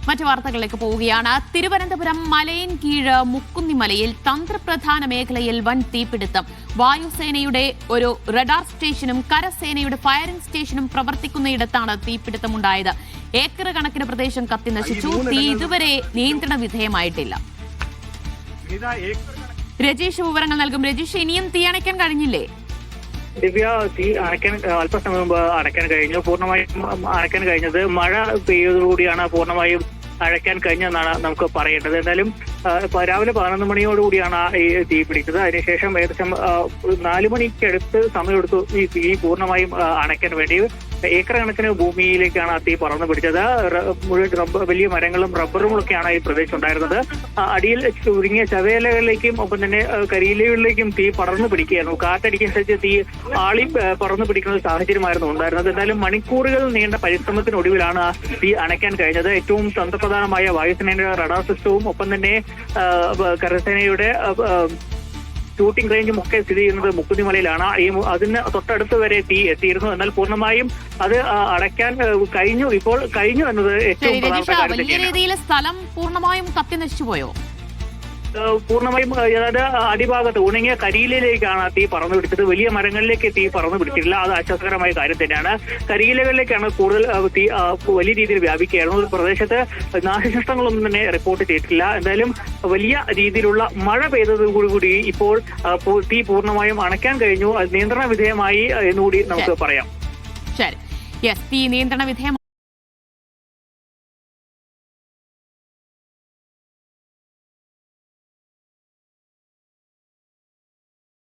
മറ്റു വാർത്തകളിലേക്ക് പോവുകയാണ്. തിരുവനന്തപുരം മലയൻകീഴ് മുക്കുന്നിമലയിൽ തന്ത്രപ്രധാന മേഖലയിൽ വൻ തീപിടുത്തം. വായുസേനയുടെ ഒരു റഡാർ സ്റ്റേഷനും കരസേനയുടെ ഫയറിംഗ് സ്റ്റേഷനും പ്രവർത്തിക്കുന്നയിടത്താണ് തീപിടുത്തമുണ്ടായത്. ഏക്കർ കണക്കിന് പ്രദേശം കത്തി നശിച്ചു. തീ ഇതുവരെ നിയന്ത്രണ വിധേയമായിട്ടില്ല. രജീഷ് വിവരങ്ങൾ നൽകും. രജീഷ്, ഇനിയും തീ അണയ്ക്കാൻ കഴിഞ്ഞില്ലേ? ദിവ്യ, തീ അണയ്ക്കാൻ അല്പസമയം മുമ്പ് അണയ്ക്കാൻ കഴിഞ്ഞു. പൂർണ്ണമായും അണയ്ക്കാൻ കഴിഞ്ഞത് മഴ പെയ്തതോടുകൂടിയാണ് പൂർണ്ണമായും അഴയ്ക്കാൻ കഴിഞ്ഞെന്നാണ് നമുക്ക് പറയേണ്ടത്. എന്തായാലും രാവിലെ 11 മണിയോടുകൂടിയാണ് ഈ തീ പിടിച്ചത്. അതിനുശേഷം ഏകദേശം 4 മണിക്കടുത്ത് സമയമെടുത്തു ഈ തീ പൂർണ്ണമായും അണയ്ക്കാൻ വേണ്ടി. ഏക്കർ കണക്കിന് ഭൂമിയിലേക്കാണ് ആ തീ പറന്നു പിടിച്ചത്. വലിയ മരങ്ങളും റബ്ബറുകളൊക്കെയാണ് ഈ പ്രദേശം ഉണ്ടായിരുന്നത്. അടിയിൽ ചുരുങ്ങിയ ചതയിലകളിലേക്കും ഒപ്പം തന്നെ കരിയിലകളിലേക്കും തീ പടർന്നു പിടിക്കുകയായിരുന്നു. കാറ്റടിക്കനുസരിച്ച് തീ ആളി പറന്നു പിടിക്കുന്ന സാഹചര്യമായിരുന്നു ഉണ്ടായിരുന്നത്. എന്തായാലും മണിക്കൂറുകൾ നീണ്ട പരിശ്രമത്തിനൊടുവിലാണ് തീ അണയ്ക്കാൻ കഴിഞ്ഞത്. ഏറ്റവും തന്ത്രപ്രധാനമായ വായുസേനയുടെ റഡാർ സിസ്റ്റവും ഒപ്പം തന്നെ കരസേനയുടെ ഷൂട്ടിംഗ് റേഞ്ചും ഒക്കെ സ്ഥിതി ചെയ്യുന്നത് മുക്കുന്നിമലയിലാണ്. അതിന് തൊട്ടടുത്ത് വരെ തീ എത്തിയിരുന്നു. എന്നാൽ പൂർണ്ണമായും അത് അടയ്ക്കാൻ കഴിഞ്ഞു. ഇപ്പോൾ കഴിഞ്ഞു എന്നത് ഏറ്റവും പ്രധാനപ്പെട്ട വലിയ രീതിയിൽ സ്ഥലം പൂർണ്ണമായും കത്തി നശിച്ചുപോയോ? പൂർണ്ണമായും അതായത് അടിഭാഗത്ത് ഉണങ്ങിയ കരിയിലയിലേക്കാണ് തീ പറന്നു പിടിച്ചത്. വലിയ മരങ്ങളിലേക്ക് തീ പറന്നു പിടിച്ചിട്ടില്ല. അത് ആശ്വാസകരമായ കാര്യം തന്നെയാണ്. കരിയിലകളിലേക്കാണ് കൂടുതൽ തീ വലിയ രീതിയിൽ വ്യാപിക്കുകയായിരുന്നു. പ്രദേശത്ത് നാശനഷ്ടങ്ങളൊന്നും തന്നെ റിപ്പോർട്ട് ചെയ്തിട്ടില്ല. എന്തായാലും വലിയ രീതിയിലുള്ള മഴ പെയ്തതോടുകൂടി ഇപ്പോൾ തീ പൂർണ്ണമായും അണയ്ക്കാൻ കഴിഞ്ഞു. അത് നിയന്ത്രണ വിധേയമായി എന്നുകൂടി നമുക്ക് പറയാം. ശരി, തീ നിയന്ത്രണ വിധേയം